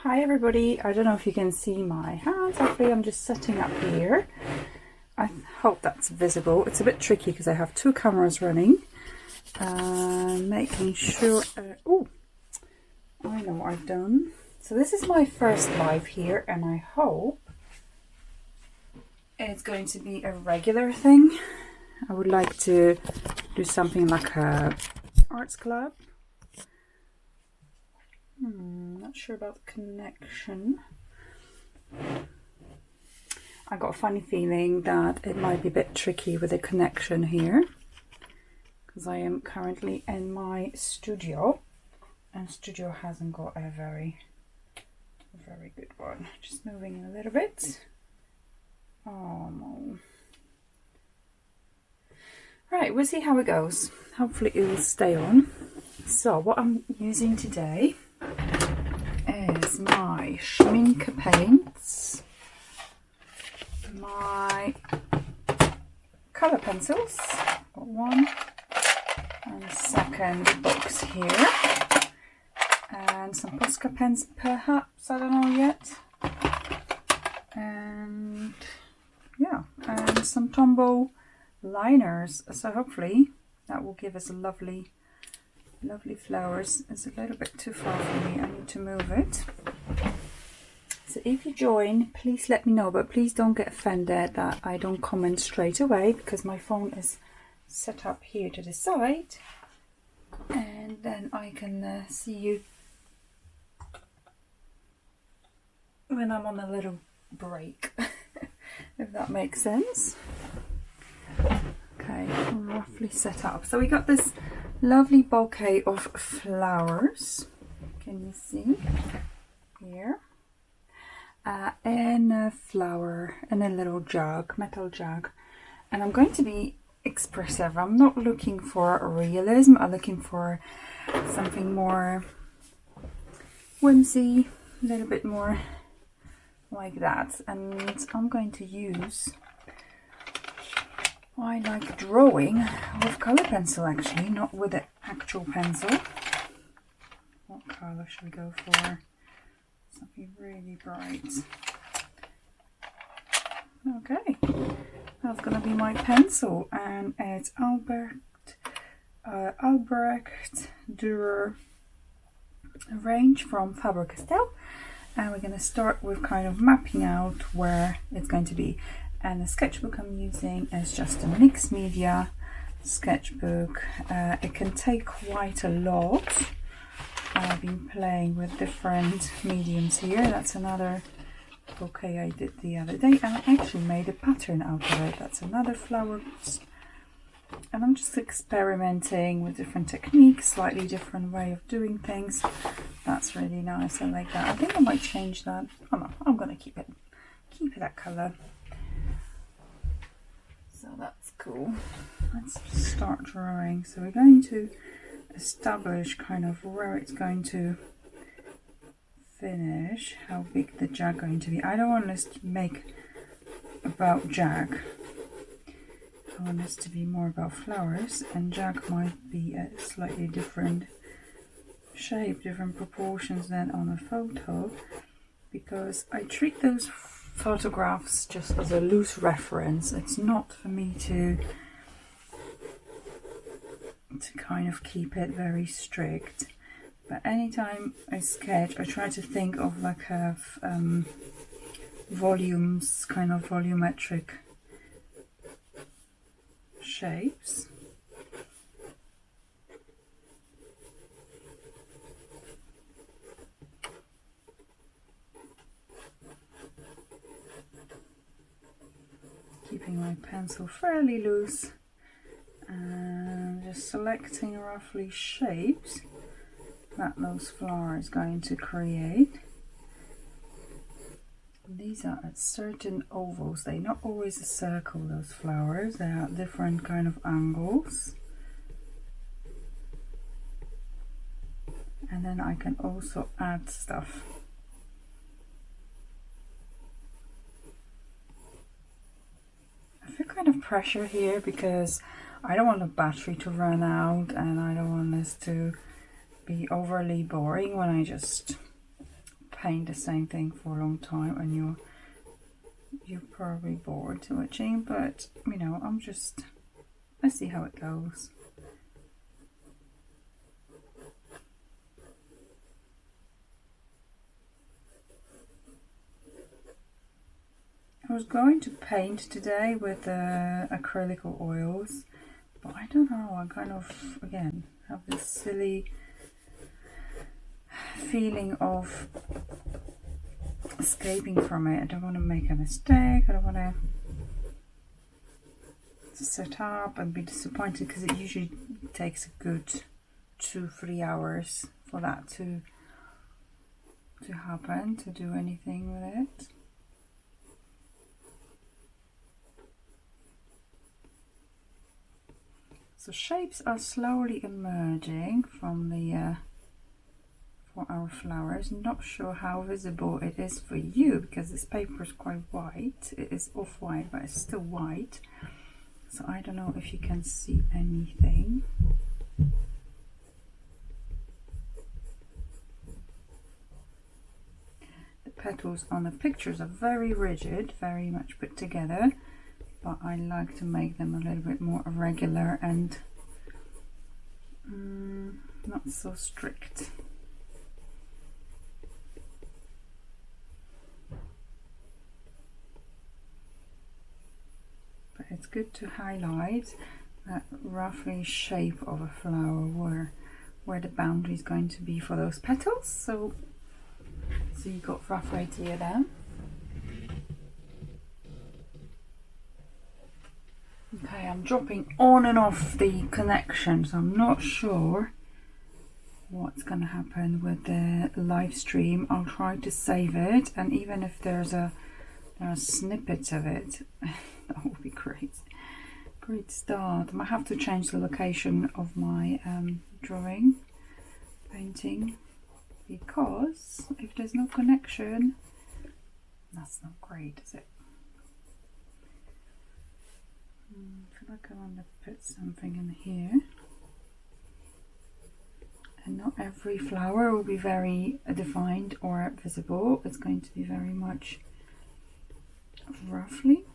Hi everybody, I don't know if you can see my hands. Hopefully I'm just setting up here. I hope that's visible. It's a bit tricky because I have two cameras running. Making sure... oh, I know what I've done. So this is my first live here and I hope it's going to be a regular thing. I would like to do something like a arts club. Not sure about the connection. I got a funny feeling that it might be a bit tricky with the connection here because I am currently in my studio and studio hasn't got a very good one. Just moving in a little bit. Oh no. Right, we'll see how it goes. Hopefully it will stay on. So what I'm using today is my Schmincke paints, my colour pencils, got one and second box here, and some Posca pens perhaps, I don't know yet, and yeah, and some Tombow liners, so hopefully that will give us a lovely flowers. It's a little bit too far for me, I need to move it. So if you join, please let me know, but please don't get offended that I don't comment straight away because my phone is set up here to the side and then I can see you when I'm on a little break, if that makes sense. Okay, roughly set up. So we got this lovely bouquet of flowers, can you see here, in a flower in a little jug, metal jug, and I'm going to be expressive. I'm not looking for realism, I'm looking for something more whimsy, a little bit more like that, and I'm going to use, I like drawing with colour pencil actually, not with the actual pencil. What colour should we go for? Something really bright. Okay, that's gonna be my pencil, and it's Albrecht Durer range from Faber-Castell, and we're gonna start with kind of mapping out where it's going to be. And the sketchbook I'm using is just a mixed media sketchbook. It can take quite a lot. I've been playing with different mediums here. That's another bouquet I did the other day, and I actually made a pattern out of it. That's another flower, and I'm just experimenting with different techniques, slightly different way of doing things. That's really nice. I like that. I think I might change that. Oh no, I'm gonna keep it that color. So that's cool. Let's start drawing. So we're going to establish kind of where it's going to finish, how big the jug going to be. I don't want this to make about jug. I want this to be more about flowers, and jug might be a slightly different shape, different proportions than on a photo, because I treat those photographs just as a loose reference. It's not for me to kind of keep it very strict, but anytime I sketch I try to think of like volumes, kind of volumetric shapes. Keeping my pencil fairly loose and just selecting roughly shapes that those flowers going to create. These are at certain ovals, they're not always a circle, those flowers, they are at different kind of angles. And then I can also add stuff. I feel kind of pressure here because I don't want the battery to run out and I don't want this to be overly boring when I just paint the same thing for a long time and you're probably bored watching, but you know, let's see how it goes. I was going to paint today with acrylic oils, but I don't know, I kind of, again, have this silly feeling of escaping from it. I don't want to make a mistake, I don't want to set up and be disappointed, because it usually takes a good 2-3 hours for that to happen, to do anything with it. So shapes are slowly emerging from the for our flowers. Not sure how visible it is for you, because this paper is quite white. It is off-white, but it's still white. So I don't know if you can see anything. The petals on the pictures are very rigid, very much put together, but I like to make them a little bit more irregular and not so strict. But it's good to highlight that roughly shape of a flower, where the boundary is going to be for those petals. So you got rough idea there. Okay, I'm dropping on and off the connection, so I'm not sure what's going to happen with the live stream. I'll try to save it, and even if there are snippets of it, that would be great. Great start. I might have to change the location of my painting, because if there's no connection, that's not great, is it? I feel like I want to put something in here, and not every flower will be very defined or visible. It's going to be very much roughly.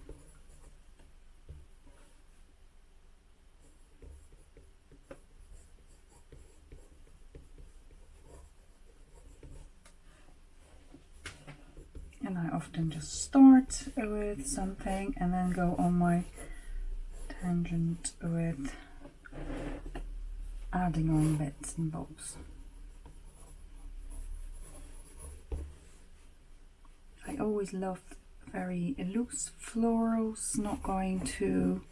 And I often just start with something and then go on my tangent with adding on bits and bobs. I always love very loose florals, not going too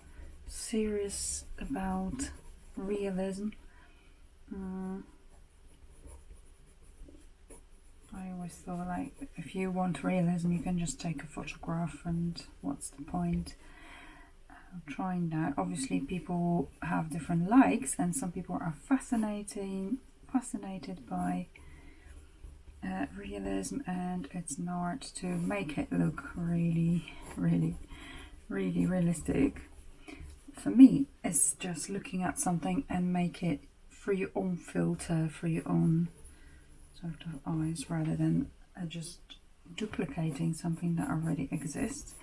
serious about realism. I always thought, like, if you want realism, you can just take a photograph, and what's the point? Trying that. Obviously people have different likes, and some people are fascinated by realism, and it's an art to make it look really realistic. For me, it's just looking at something and make it for your own filter, for your own sort of eyes, rather than just duplicating something that already exists.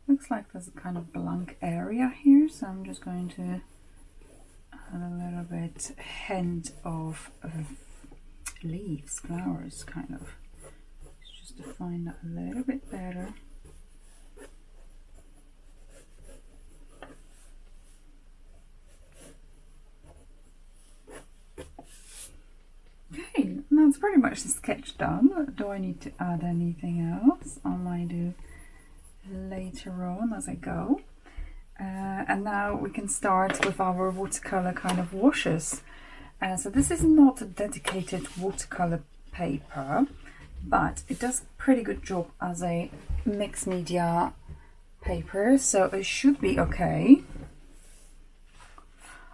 Looks like there's a kind of blank area here, so I'm just going to add a little bit hint of leaves, flowers, kind of, just to define that a little bit better. Okay, that's pretty much the sketch done. Do I need to add anything else? I might do later on as I go. And now we can start with our watercolor kind of washes. So this is not a dedicated watercolor paper, but it does a pretty good job as a mixed media paper, so it should be okay.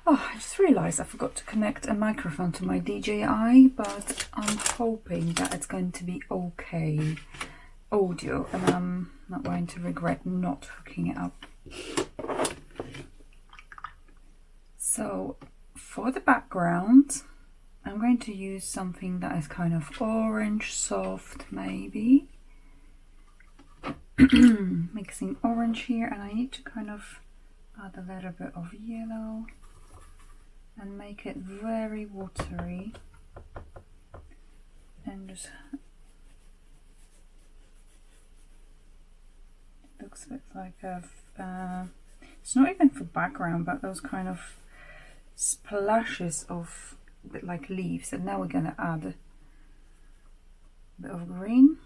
Oh, I just realised I forgot to connect a microphone to my DJI, but I'm hoping that it's going to be okay audio and I'm not going to regret not hooking it up. So for the background, I'm going to use something that is kind of orange soft, maybe. Mixing orange here, and I need to kind of add a little bit of yellow and make it very watery, and just looks a bit like a it's not even for background, but those kind of splashes of a bit like leaves. And now we're going to add a bit of green.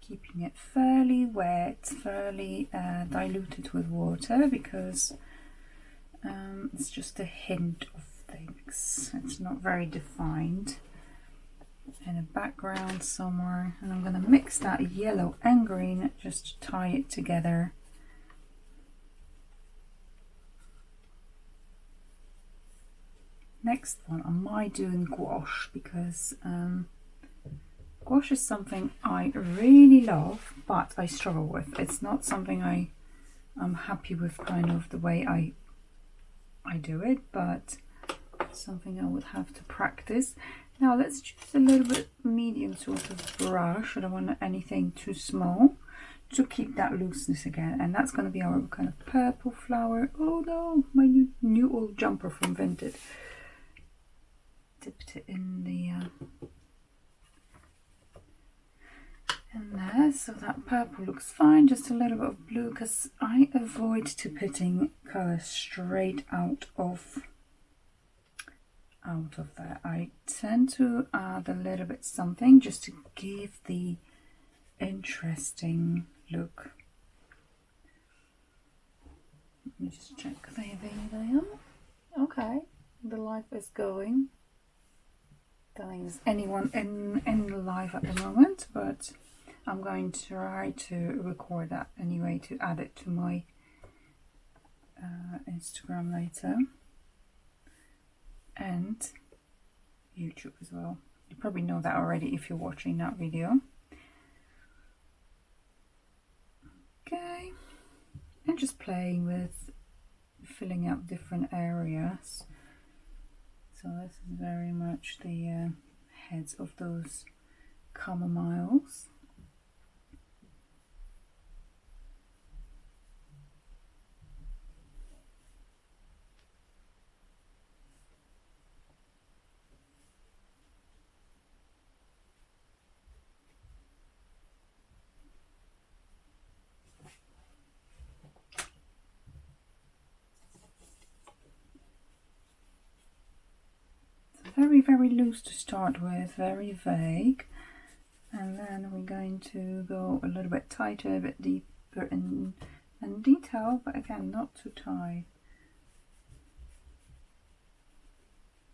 Keeping it fairly wet, fairly diluted with water, because it's just a hint of things. It's not very defined. In a background somewhere, and I'm going to mix that yellow and green just to tie it together. Next one, I might do in gouache, because gouache is something I really love, but I struggle with. It's not something I'm happy with, kind of the way I do it, but it's something I would have to practice. Now let's choose a little bit medium sort of brush. I don't want anything too small to keep that looseness again. And that's going to be our kind of purple flower. Oh no, my new old jumper from Vinted. Dipped it in the in there, so that purple looks fine. Just a little bit of blue, because I avoid to putting colour straight out of there. I tend to add a little bit something just to give the interesting look. Let me just check there. Okay, the live is going. Don't think there's anyone in live at the moment, but I'm going to try to record that anyway to add it to my Instagram later. And YouTube as well. You probably know that already if you're watching that video. Okay, and just playing with filling up different areas. So this is very much the heads of those chamomiles. Very loose to start with, very vague, and then we're going to go a little bit tighter, a bit deeper in detail, but again not too tight,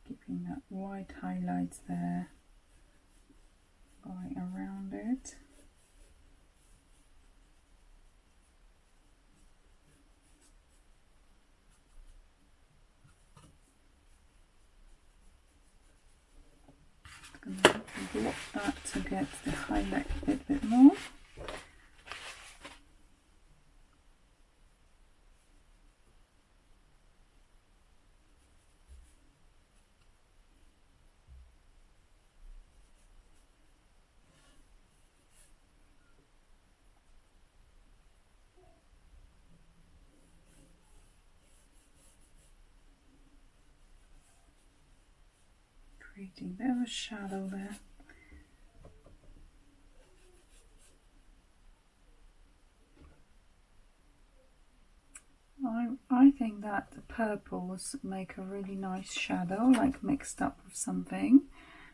keeping that white highlights there going around it. I'm going to block that to get the highlight a bit more. Creating a bit of a shadow there. I think that the purples make a really nice shadow, like mixed up with something.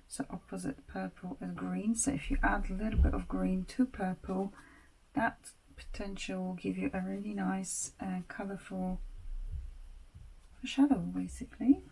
So opposite purple is green. So if you add a little bit of green to purple, that potential will give you a really nice colourful shadow, basically.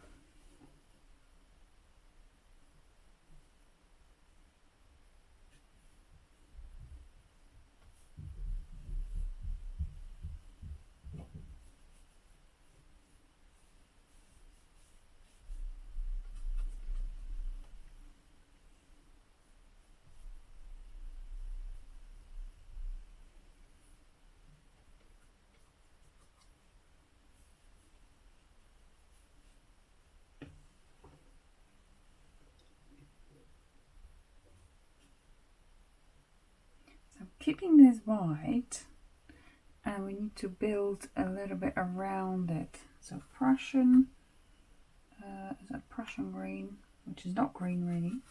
keeping this white, and we need to build a little bit around it. So Prussian, is that Prussian green, which is not green really,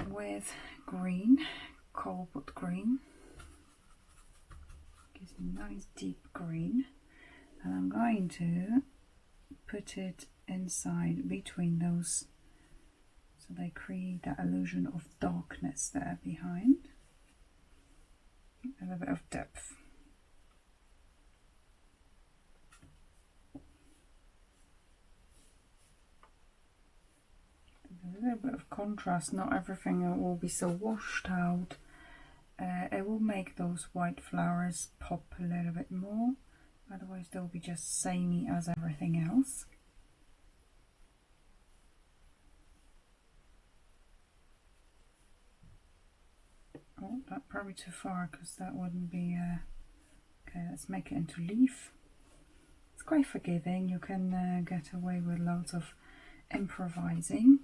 with green, cobalt green, gives me nice deep green, and I'm going to put it inside between those, so they create that illusion of darkness there behind. A little bit of depth. A little bit of contrast, not everything will be so washed out. It will make those white flowers pop a little bit more, otherwise they'll be just samey as everything else. Oh, that's probably too far, because that wouldn't be okay, let's make it into leaf. It's quite forgiving, you can get away with loads of improvising.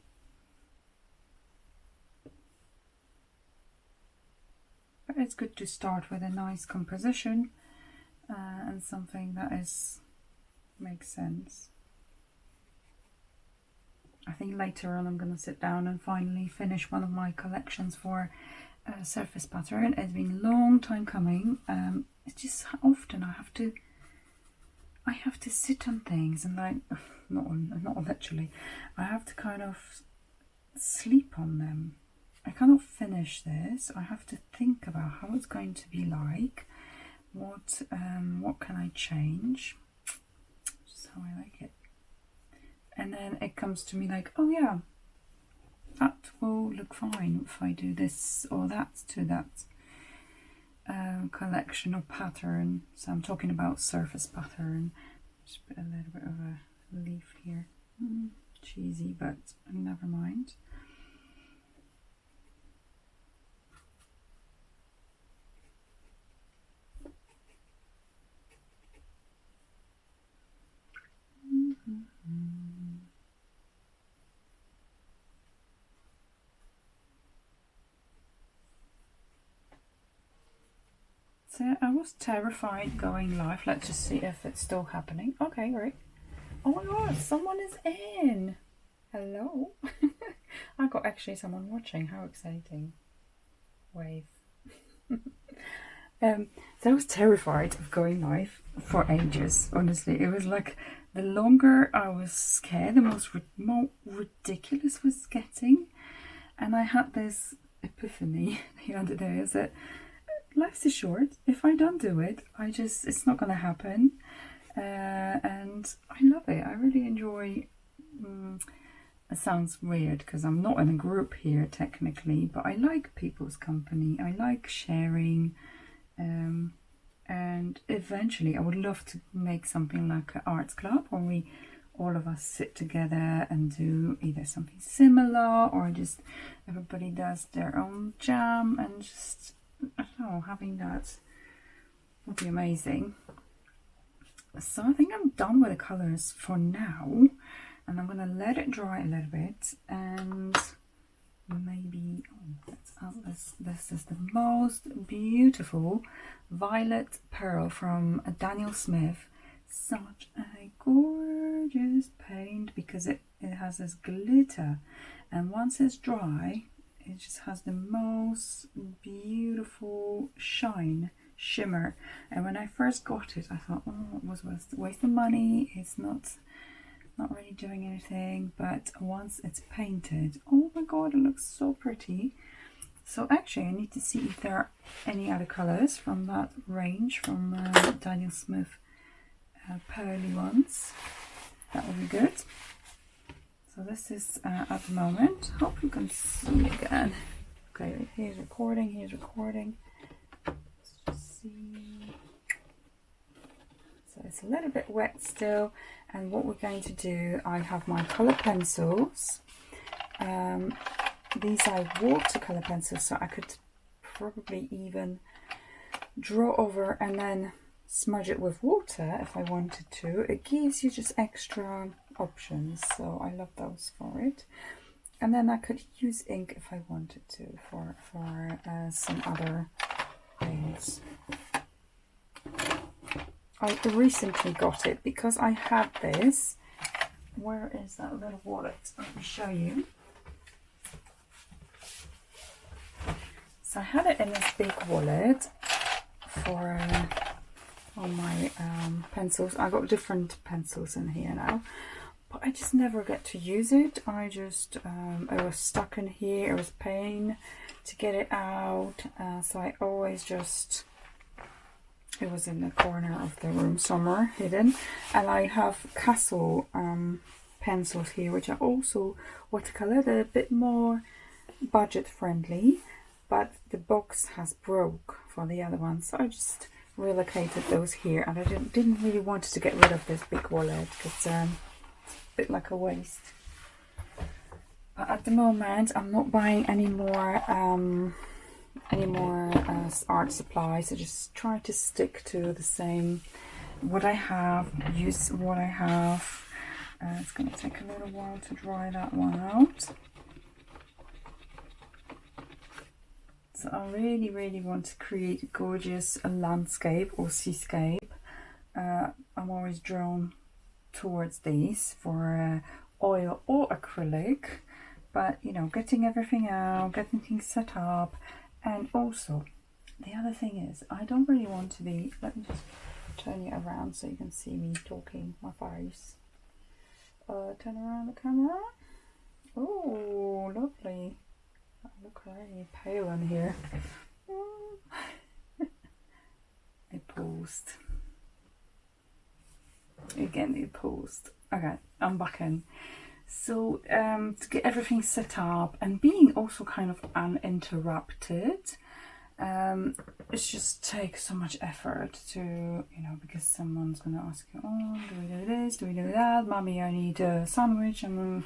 But it's good to start with a nice composition and something that makes sense. I think later on I'm going to sit down and finally finish one of my collections for surface pattern. It's been a long time coming. It's just often I have to sit on things and like not literally, I have to kind of sleep on them. I cannot finish this. I have to think about how it's going to be like, what can I change, just how I like it, and then it comes to me like, oh yeah, that will look fine if I do this or that to that collection or pattern. So I'm talking about surface pattern. Just put a little bit of a leaf here. Cheesy, but never mind. So I was terrified going live. Let's just see if it's still happening. Okay, great. Oh my god, someone is in. Hello. I got actually someone watching. How exciting. Wave. So I was terrified of going live for ages. Honestly, it was like the longer I was scared, the more ridiculous it was getting. And I had this epiphany the other day, is that life is short. If I don't do it, it's not going to happen. And I love it. I really enjoy. It sounds weird because I'm not in a group here technically, but I like people's company. I like sharing. And eventually I would love to make something like an arts club where all of us sit together and do either something similar or just everybody does their own jam, and just, I don't know, having that would be amazing. So I think I'm done with the colours for now, and I'm gonna let it dry a little bit, and maybe this is the most beautiful violet pearl from Daniel Smith. Such a gorgeous paint because it has this glitter, and once it's dry it just has the most beautiful shimmer. And when I first got it I thought, oh, it was waste of money, it's not really doing anything. But once it's painted, oh my god, it looks so pretty. So actually I need to see if there are any other colors from that range from Daniel Smith, pearly ones. That would be good. So this is at the moment. Hope you can see again. Okay, here's recording. Let's just see. So it's a little bit wet still, and what we're going to do, I have my color pencils. These are watercolor pencils, so I could probably even draw over and then smudge it with water if I wanted to. It gives you just extra options, so I love those for it. And then I could use ink if I wanted to for some other things. I recently got it because I had this. Where is that little wallet? Let me show you. So I had it in this big wallet for on my pencils. I got different pencils in here now, but I just never get to use it. I just it was stuck in here. It was pain to get it out, so I always just, it was in the corner of the room somewhere hidden. And I have Castle pencils here, which are also watercolor. They're a bit more budget friendly, but the box has broke for the other ones, so I just relocated those here. And I didn't really want to get rid of this big wallet because it's a bit like a waste. But at the moment I'm not buying any more art supplies. I just try to stick to the same, what I have, use what I have. It's going to take a little while to dry that one out. So I really want to create a gorgeous landscape or seascape. I'm always drawn towards these for oil or acrylic, but you know, getting everything out, getting things set up. And also the other thing is, I don't really want to be, let me just turn you around so you can see me talking, my face. Turn around the camera. Oh, lovely. I look really pale in here. I paused. Again, it paused. Okay, I'm back in. So to get everything set up and being also kind of uninterrupted, it just takes so much effort to, you know, because someone's going to ask you, oh, do we do this, do we do that, Mummy, I need a sandwich, and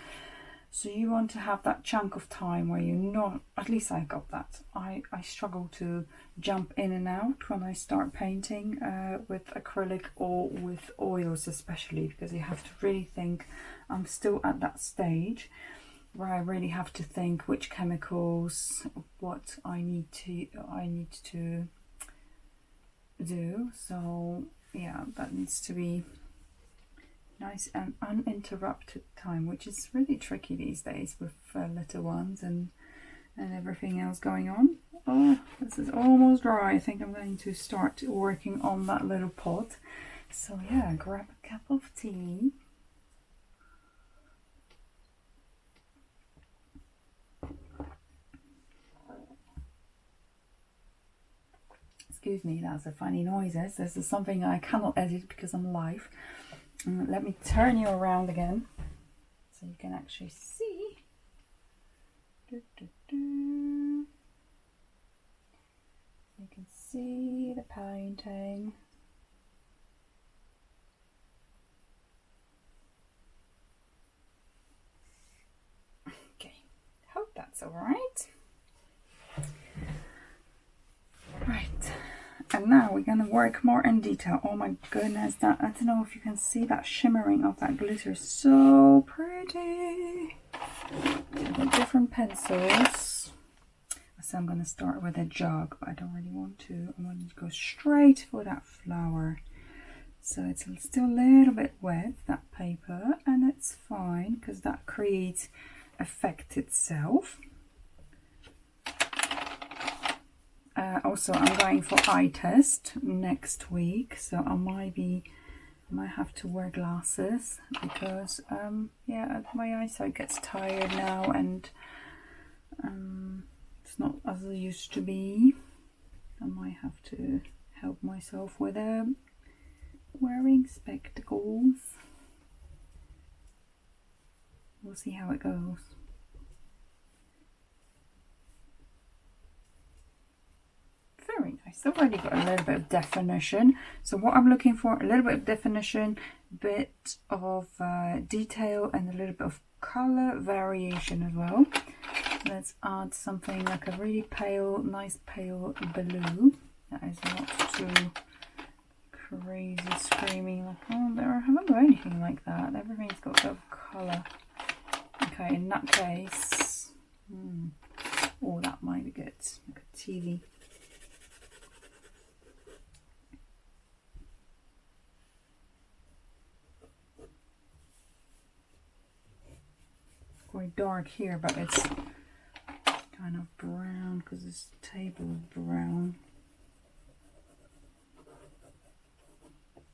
so you want to have that chunk of time where you're not, at least I got that. I struggle to jump in and out when I start painting with acrylic or with oils especially, because you have to really think. I'm still at that stage where I really have to think which chemicals, what I need to do. So yeah, that needs to be nice and uninterrupted time, which is really tricky these days with little ones and everything else going on. Oh, this is almost dry. I think I'm going to start working on that little pot. So yeah, grab a cup of tea. Excuse me, that's a funny noises. This is something I cannot edit because I'm live. Let me turn you around again so you can actually see. You can see the painting. Okay, hope that's all right. Right, and now we're going to work more in detail. Oh my goodness, that, I don't know if you can see that shimmering of that glitter. So pretty. I've got different pencils. So I'm going to start with a jug, but I don't really want to. I want to go straight for that flower. So it's still a little bit wet, that paper, and it's fine because that creates effect itself. Also, I'm going for eye test next week, so I might have to wear glasses because yeah, my eyesight gets tired now, and it's not as it used to be. I might have to help myself with wearing spectacles. We'll see how it goes. Very nice. I've already got a little bit of definition. So what I'm looking for, a little bit of definition, bit of detail, and a little bit of color variation as well. Let's add something like a really pale, nice pale blue. That is not too crazy screaming like, oh, I haven't got anything like that. Everything's got a bit of color. Okay, in that case, Oh, that might be good. Like a TV. Quite dark here, but it's kind of brown because this table is brown.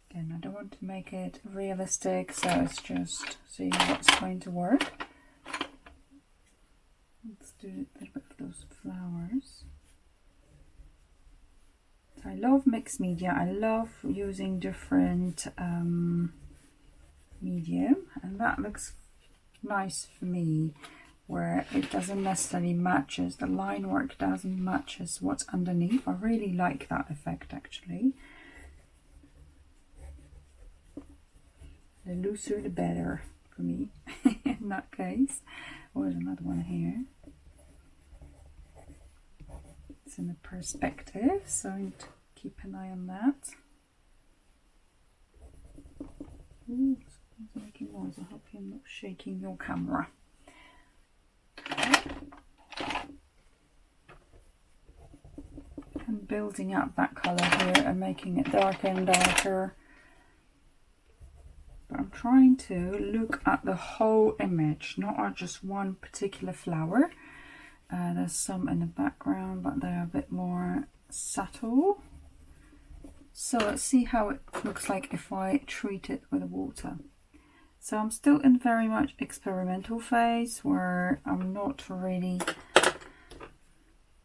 Again, I don't want to make it realistic, so it's just seeing what's going to work. Let's do a little bit of those flowers. So I love mixed media. I love using different medium, and that looks nice for me, where it doesn't necessarily matches, the line work doesn't matches what's underneath. I really like that effect actually. The looser the better for me in that case. Oh, there's another one here. It's in the perspective, so I need to keep an eye on that. Ooh, it's making noise. I hope you're not shaking your camera. And building up that colour here and making it darker and darker. But I'm trying to look at the whole image, not at just one particular flower. There's some in the background, but they're a bit more subtle. So let's see how it looks like if I treat it with water. So I'm still in very much experimental phase, where I'm not really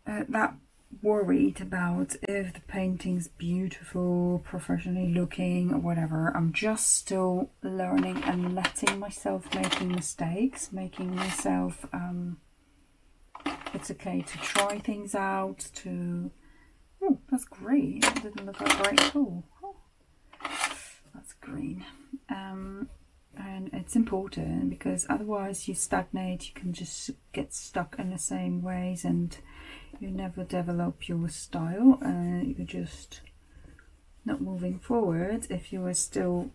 that worried about if the painting's beautiful, professionally looking or whatever. I'm just still learning and letting myself making mistakes, making myself it's okay to try things out, to oh, that's great. That didn't look like great at all. Oh, that's green. And it's important because otherwise you stagnate, you can just get stuck in the same ways and you never develop your style. You're just not moving forward if you are still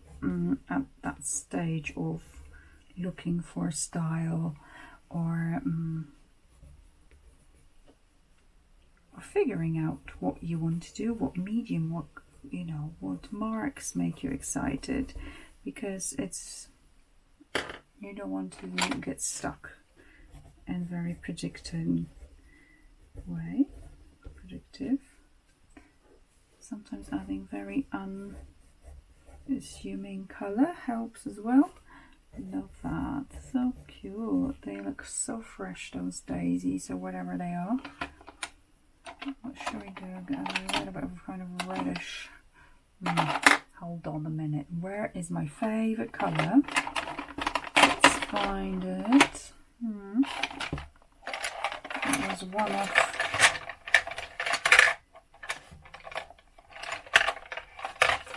at that stage of looking for style or figuring out what you want to do, what medium, what what marks make you excited, because it's you don't want to get stuck in very predictive. Sometimes adding very unassuming colour helps as well. Love that, so cute. They look so fresh, those daisies or whatever they are. What should we do? Get a little bit of kind of reddish. Hold on a minute. Where is my favourite colour? Let's find it. It was one of.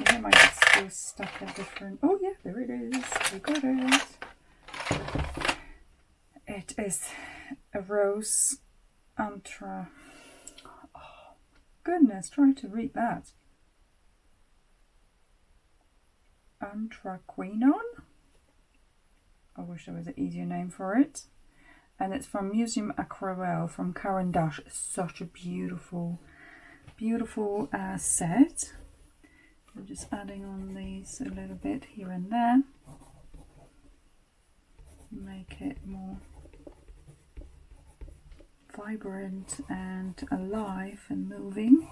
I might get still stuck at different. Oh yeah, there it is. We got it. It is a rose antra. Goodness, try to read that. Anthraquinon. I wish there was an easier name for it. And it's from Museum Aquarelle from Caran d'Ache. It's such a beautiful, beautiful set. I'm just adding on these a little bit here and there. Make it more vibrant and alive and moving.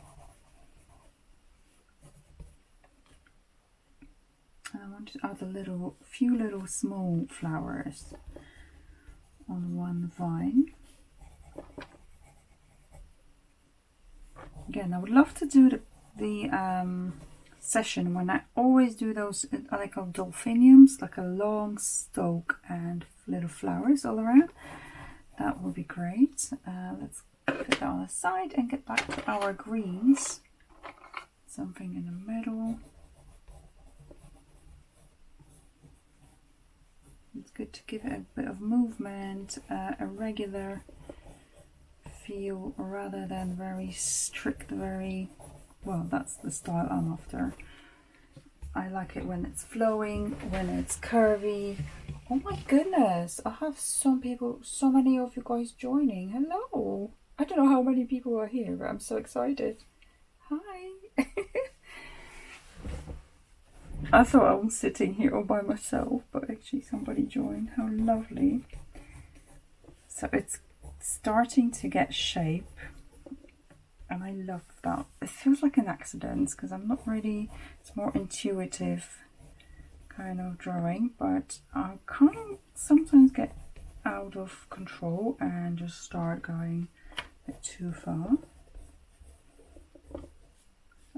And I want to add a few little small flowers on one vine. Again, I would love to do the session when I always do those, I call delphiniums, like a long stalk and little flowers all around. That would be great. Let's put that on the side and get back to our greens. Something in the middle. It's good to give it a bit of movement, a regular feel rather than very strict, well, that's the style I'm after. I like it when it's flowing, when it's curvy. Oh my goodness, I have some people, so many of you guys joining. Hello. I don't know how many people are here, but I'm so excited. Hi. I thought I was sitting here all by myself, but actually somebody joined. How lovely. So it's starting to get shape, and I love that. It feels like an accident because I'm not really, it's more intuitive kind of drawing, but I can't sometimes get out of control and just start going a bit too far.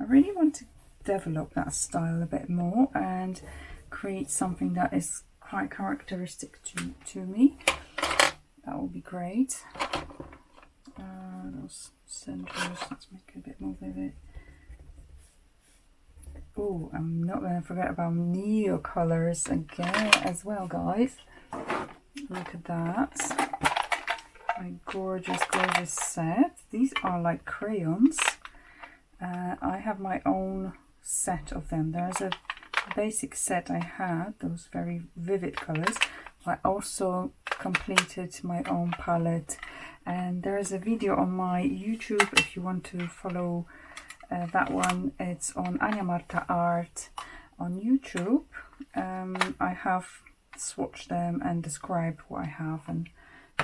I really want to develop that style a bit more and create something that is quite characteristic to me. That would be great. Those centers, let's make it a bit more vivid. Oh, I'm not going to forget about neo colors again as well, guys. Look at that. My gorgeous, gorgeous set. These are like crayons. I have my own set of them. There's a basic set I had, those very vivid colors. I also completed my own palette, and there's a video on my YouTube if you want to follow that one. It's on Ania Marta Art on YouTube. I have swatched them and described what I have and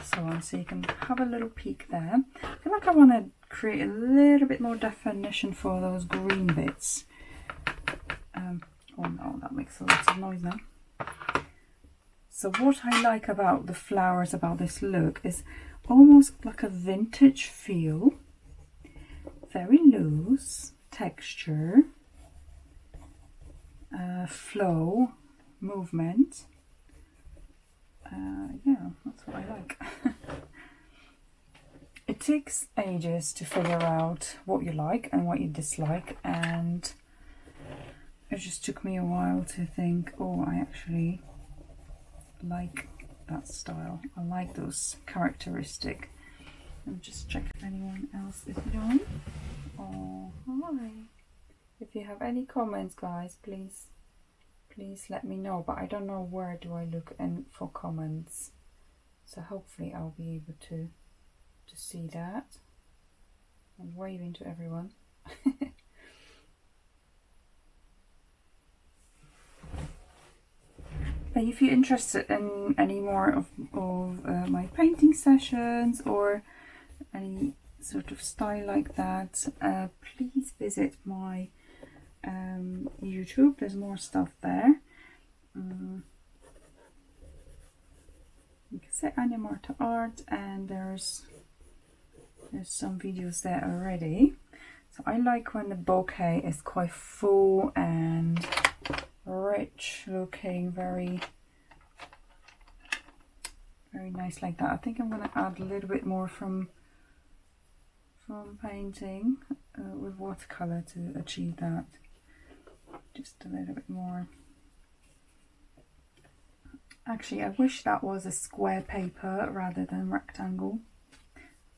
so on, so you can have a little peek there. I feel like I want to create a little bit more definition for those green bits. Oh no, that makes a lot of noise now. So what I like about the flowers, about this look, is almost like a vintage feel. Very loose texture, flow, movement. Yeah, that's what I like. It takes ages to figure out what you like and what you dislike, and it just took me a while to think, oh, I actually like that style. I like those characteristic. Let me just check if anyone else is on. Oh, hi. If you have any comments, guys, please let me know, but I don't know where do I look in for comments, so hopefully I'll be able to see that. I'm waving to everyone. But if you're interested in any more of my painting sessions or any sort of style like that, please visit my YouTube. There's more stuff there. You can say Ania Marta Art, and there's some videos there already. So I like when the bouquet is quite full and rich looking, very nice like that. I think I'm going to add a little bit more from painting with watercolor to achieve that. Just a little bit more. Actually, I wish that was a square paper rather than rectangle.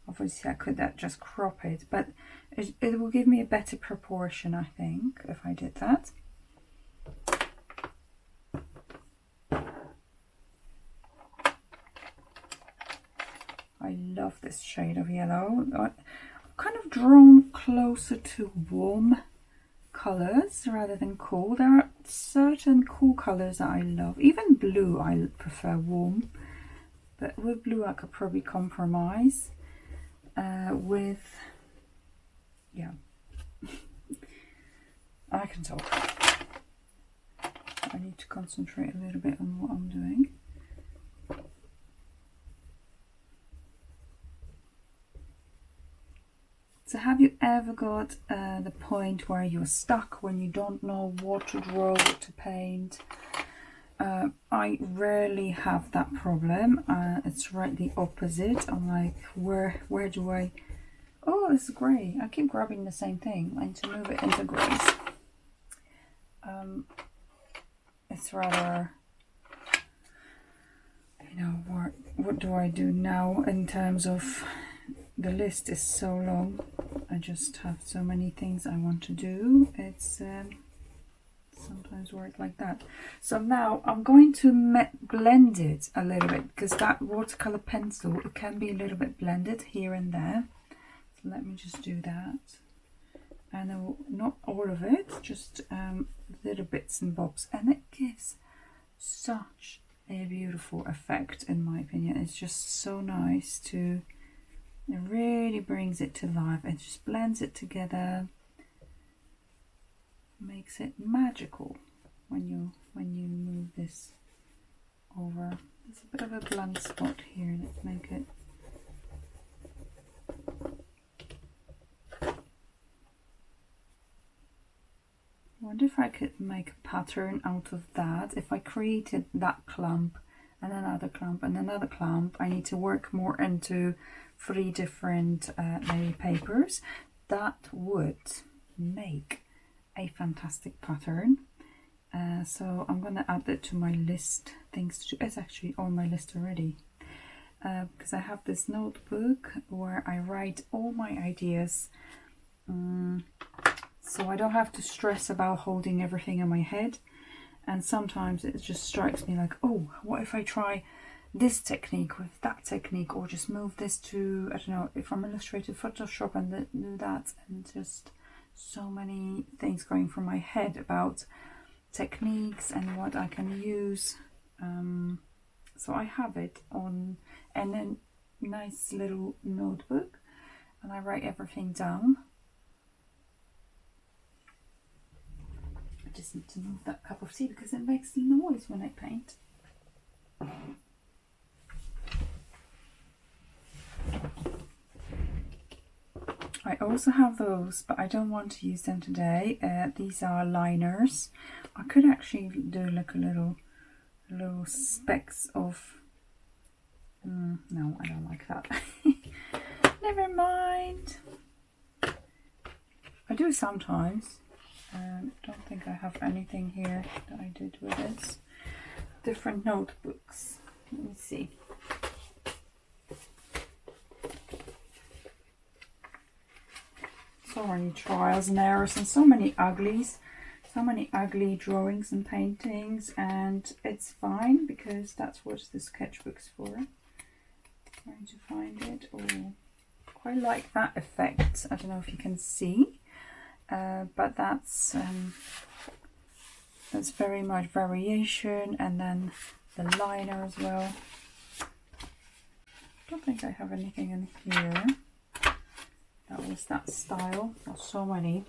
Obviously I could just crop it, but it will give me a better proportion, I think, if I did that. I love this shade of yellow. I'm kind of drawn closer to warm colors rather than cool. There are certain cool colors that I love. Even blue I prefer warm, but with blue I could probably compromise with, yeah. I can talk. I need to concentrate a little bit on what I'm doing. So have you ever got the point where you're stuck, when you don't know what to draw, what to paint? I rarely have that problem. It's right the opposite. I'm like, where do I... Oh, this is grey. I keep grabbing the same thing. I need to move it into greys. It's rather... You know, what do I do now in terms of... The list is so long. I just have so many things I want to do. It's sometimes work like that. So now I'm going to blend it a little bit, because that watercolor pencil, it can be a little bit blended here and there. So let me just do that. And not all of it, just little bits and bobs, and it gives such a beautiful effect, in my opinion. It's just so nice to, it really brings it to life. It just blends it together, makes it magical when you move this over. There's a bit of a blunt spot here. Let's make it. I wonder if I could make a pattern out of that. If I created that clump and another clump and another clump, I need to work more into 3 different maybe papers. That would make a fantastic pattern. So I'm going to add it to my list things to do. It's actually on my list already, because I have this notebook where I write all my ideas. So I don't have to stress about holding everything in my head. And sometimes it just strikes me like, oh, what if I try this technique with that technique, or just move this to, I don't know, from Illustrator, Photoshop, and do that. And just so many things going through my head about techniques and what I can use. So I have it on a nice little notebook, and I write everything down. I just need to move that cup of tea because it makes noise when I paint. I also have those, but I don't want to use them today. These are liners. I could actually do like a little specks of... no, I don't like that. Never mind. I do sometimes. Don't think I have anything here that I did with this. Different notebooks. Let me see. So many trials and errors and so many uglies. So many ugly drawings and paintings, and it's fine because that's what the sketchbook's for. Trying to find it. Oh, quite like that effect. I don't know if you can see. But that's very much variation, and then the liner as well. I don't think I have anything in here. That was that style. There's so many.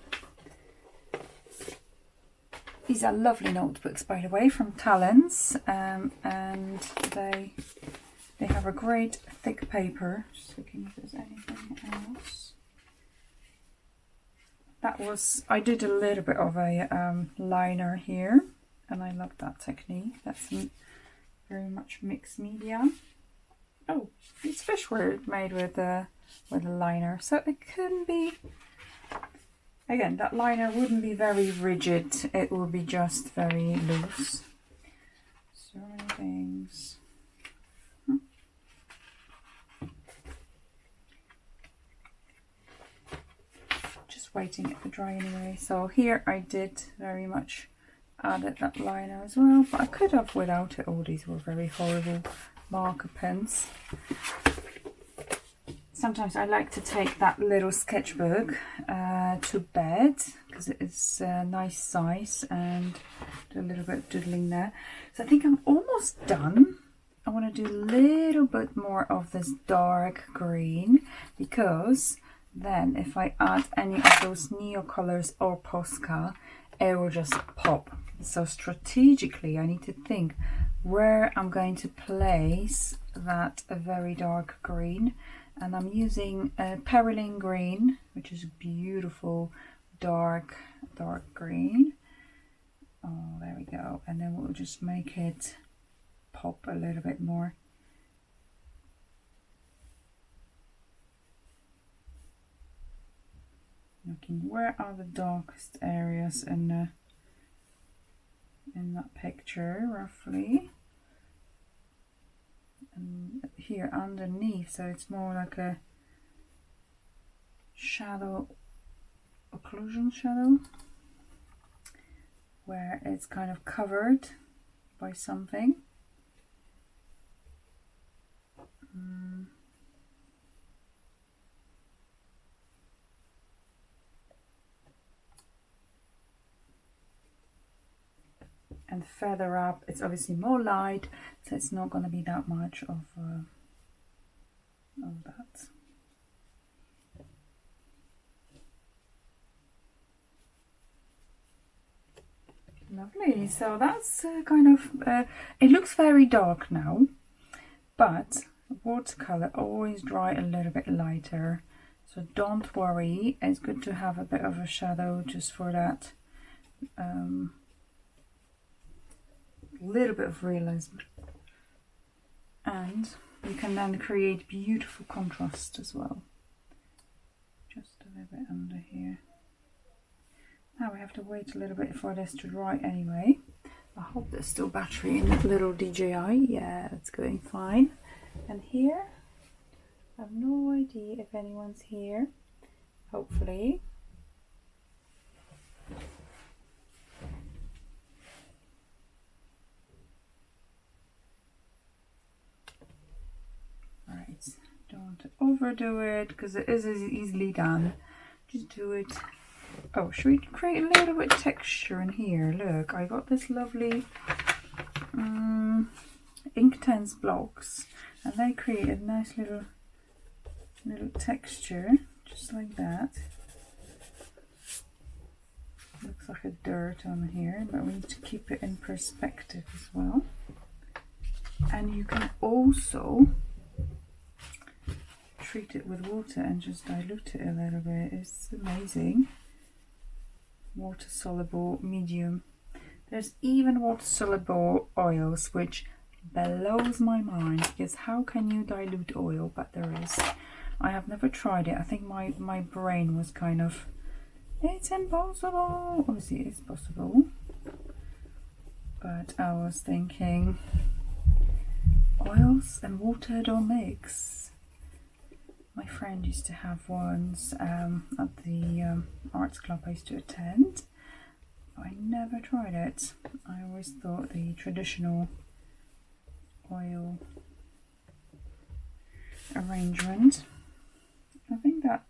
These are lovely notebooks, by the way, from Talents, and they have a great thick paper. Just looking if there's anything else. That was, I did a little bit of a liner here, and I love that technique. That's very much mixed media. Oh, these fish were made with a liner, so it can be, again, that liner wouldn't be very rigid, it would be just very loose. So many things. Waiting it to dry anyway. So here I did very much added that liner as well, but I could have without it. All these were very horrible marker pens. Sometimes I like to take that little sketchbook to bed because it is a nice size, and do a little bit of doodling there. So I think I'm almost done. I want to do a little bit more of this dark green, because then if I add any of those neo colors or Posca, it will just pop. So strategically I need to think where I'm going to place that very dark green, and I'm using a Perylene green, which is a beautiful dark green. Oh, there we go. And then we'll just make it pop a little bit more. Looking where are the darkest areas in that picture, roughly. And here underneath, so it's more like a shadow, occlusion shadow. where it's kind of covered by something. And further up, it's obviously more light, so it's not going to be that much of that. Lovely. So that's kind of, it looks very dark now, but watercolor always dry a little bit lighter. So don't worry, it's good to have a bit of a shadow just for that little bit of realism. And you can then create beautiful contrast as well. Just a little bit under here. Now we have to wait a little bit for this to dry anyway. I hope there's still battery in that little DJI. Yeah, it's going fine. And here, I have no idea if anyone's here. Hopefully. Right, don't overdo it because it is easily done. Just do it. Oh, should we create a little bit of texture in here? Look, I got this lovely Inktense blocks, and they create a nice little texture, just like that. Looks like a dirt on here, but we need to keep it in perspective as well. And you can also treat it with water and just dilute it a little bit. It's amazing. Water soluble medium. There's even water soluble oils, which blows my mind, because how can you dilute oil? But there is. I have never tried it. I think my brain was kind of, it's impossible. Obviously it's possible, but I was thinking oils and water don't mix. My friend used to have ones at the arts club I used to attend. I never tried it. I always thought the traditional oil arrangement. I think that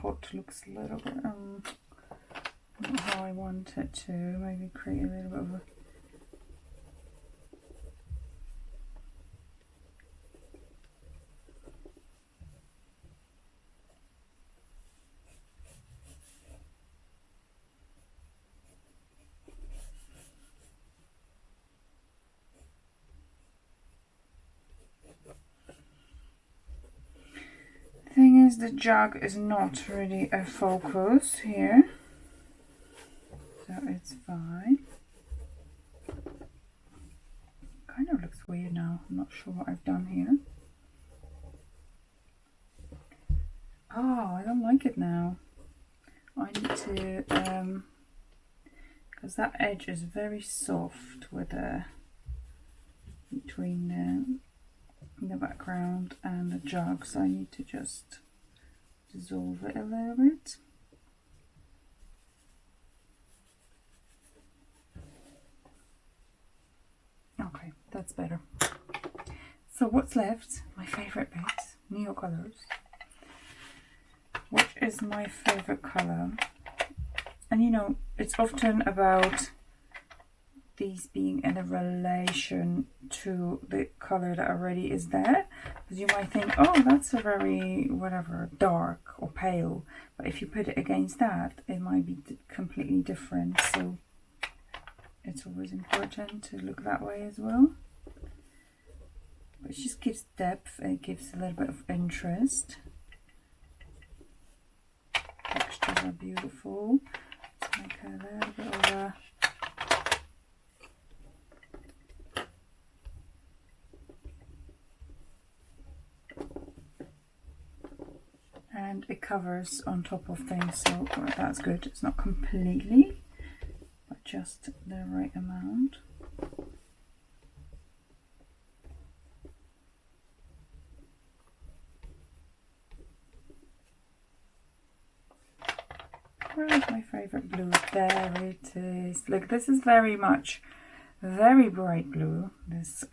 pot looks a little bit not how I want it to. Maybe create a little bit of a thing is, the jug is not really a focus here, so it's fine. Kind of looks weird now. I'm not sure what I've done here. Oh, I don't like it now. I need to, because that edge is very soft with between the background and the jug, so I need to just dissolve it a little bit. Okay, that's better. So what's left? My favorite bit, neocolors, which is my favorite color. And you know, it's often about these being in a relation to the color that already is there, because you might think, oh, that's a very whatever, dark or pale, but if you put it against that, it might be completely different. So it's always important to look that way as well. But it just gives depth, it gives a little bit of interest. Textures are beautiful. Let's make a little bit of a and it covers on top of things, so that's good. It's not completely, but just the right amount. Where is my favorite blue? There it is. taste. Look, this is very much very bright blue. This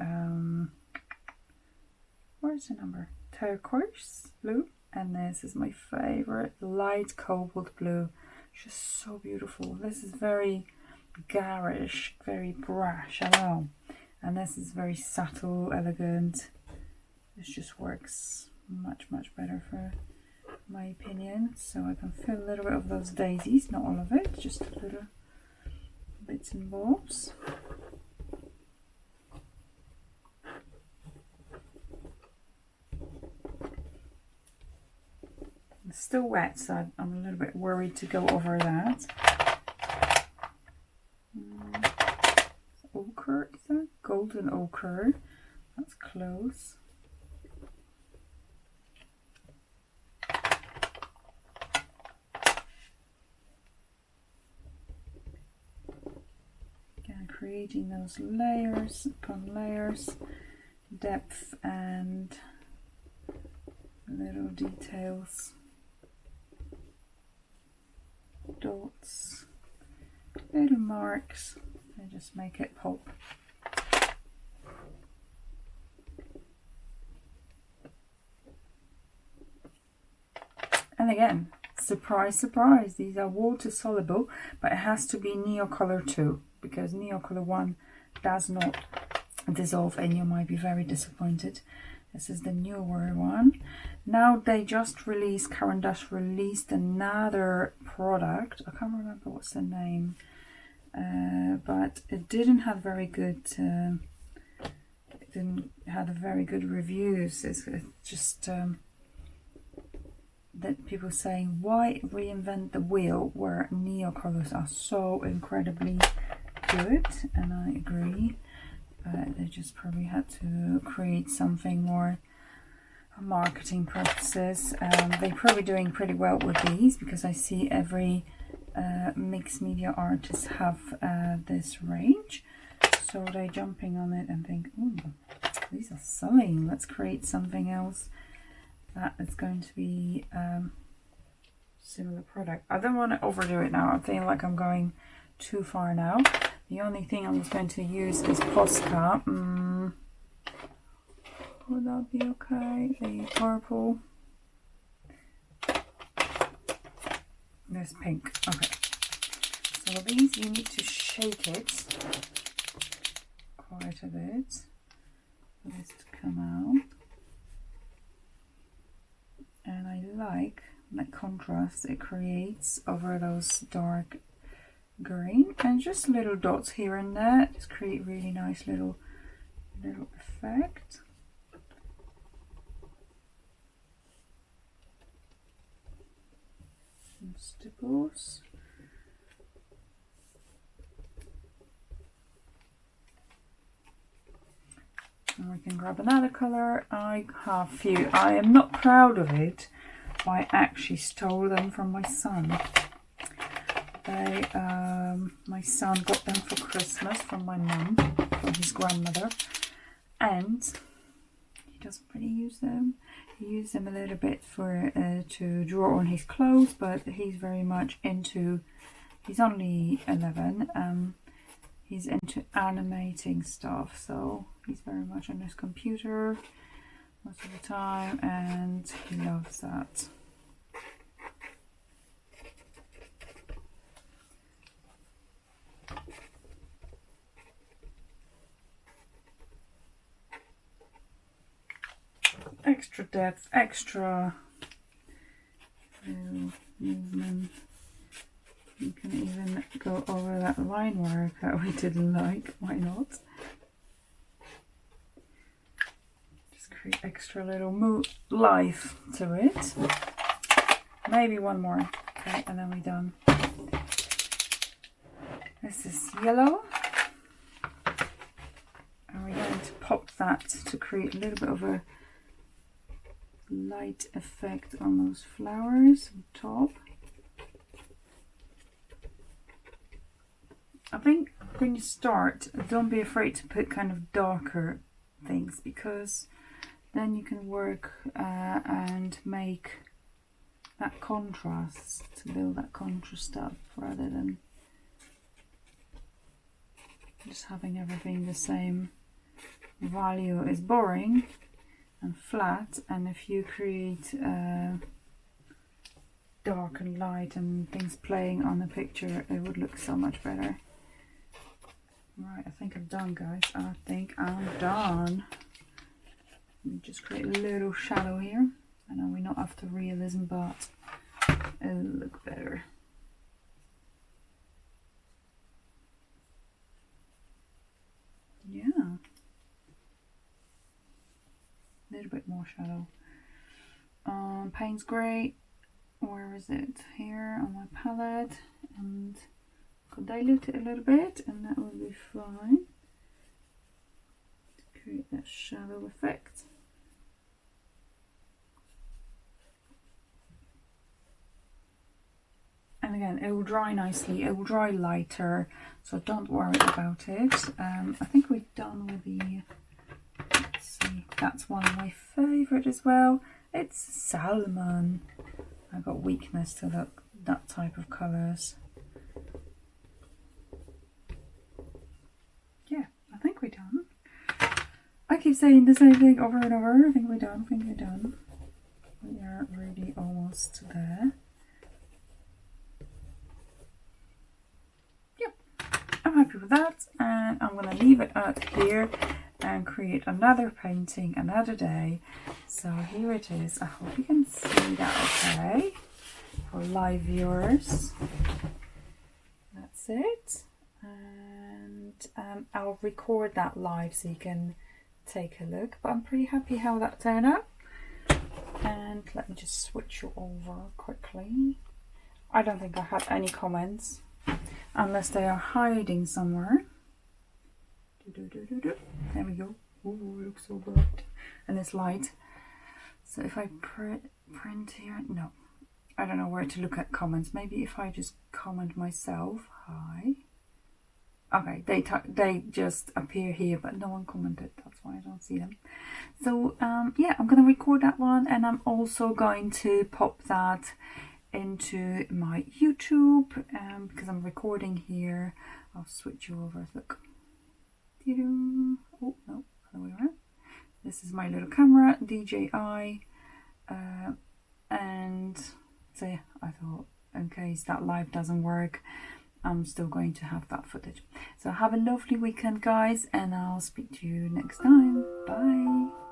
where's the number? Turquoise blue. And this is my favorite, light cobalt blue. Just so beautiful. This is very garish, very brash, I don't know. And this is very subtle, elegant. This just works much better for my opinion. So I can fill a little bit of those daisies, not all of it, just a little bits and bobs. It's still wet, so I'm a little bit worried to go over that. Ochre, is that? Golden ochre. That's close. Again, creating those layers upon layers, depth and little details. Dots, little marks, and just make it pop. And again, surprise, surprise, these are water soluble, but it has to be Neocolor 2, because Neocolor 1 does not dissolve and you might be very disappointed. This is the newer one. Now they just released, Caran d'Ache released another product. I can't remember what's the name, but it didn't have very good. It didn't have very good reviews. It's just that people saying, why reinvent the wheel where Neocolors are so incredibly good, and I agree. They just probably had to create something more for marketing purposes. They're probably doing pretty well with these, because I see every mixed media artist have this range. So they're jumping on it and think, ooh, these are selling. Let's create something else that is going to be similar product. I don't want to overdo it now. I feel like I'm going too far now. The only thing I'm just going to use is Posca. Would that be okay? The purple. There's pink. Okay. So these you need to shake it quite a bit for this to come out. And I like that contrast it creates over those dark green, and just little dots here and there just create really nice little effect. Some stipples. And we can grab another color. I have a few. I am not proud of it, but I actually stole them from my son. My son got them for Christmas from my mum, from his grandmother, and he doesn't really use them. He uses them a little bit for to draw on his clothes, but he's very much into, he's only 11, he's into animating stuff, so he's very much on his computer most of the time, and he loves that. Extra depth, extra movement. You can even go over that line work that we didn't like, why not? Just create extra little life to it. Maybe one more, okay, and then we're done. This is yellow. And we're going to pop that to create a little bit of a light effect on those flowers on top. I think when you start, don't be afraid to put kind of darker things, because then you can work and make that contrast, to build that contrast up, rather than just having everything the same value is boring and flat, and if you create dark and light and things playing on the picture, it would look so much better. Right, I think I'm done, guys. I think I'm done. Let me just create a little shadow here. I know we're not after realism, but it'll look better. Yeah. A little bit more shadow. Payne's Grey. Where is it? Here on my palette, and could dilute it a little bit, and that will be fine to create that shadow effect. And again, it will dry nicely. It will dry lighter, so don't worry about it. I think we're done with the. Let's see. That's one of my favourite as well. It's salmon. I got weakness to that type of colours. Yeah, I think we're done. I keep saying the same thing over and over. I think we're done. I think we're done. We are really almost there. Yep, I'm happy with that, and I'm going to leave it out here and create another painting another day. So here it is. I hope you can see that okay for live viewers. That's it, and I'll record that live so you can take a look, but I'm pretty happy how that turned out. And let me just switch you over quickly. I don't think I had any comments unless they are hiding somewhere. There we go. Oh, it looks so bright. And it's light. So if I print here, no. I don't know where to look at comments. Maybe if I just comment myself. Hi. Okay, they just appear here, but no one commented. That's why I don't see them. So yeah, I'm going to record that one, and I'm also going to pop that into my YouTube because I'm recording here. I'll switch you over. Look. Oh no, other way around. This is my little camera, DJI, and so yeah, I thought in case that live doesn't work, I'm still going to have that footage. So have a lovely weekend, guys, and I'll speak to you next time. Bye.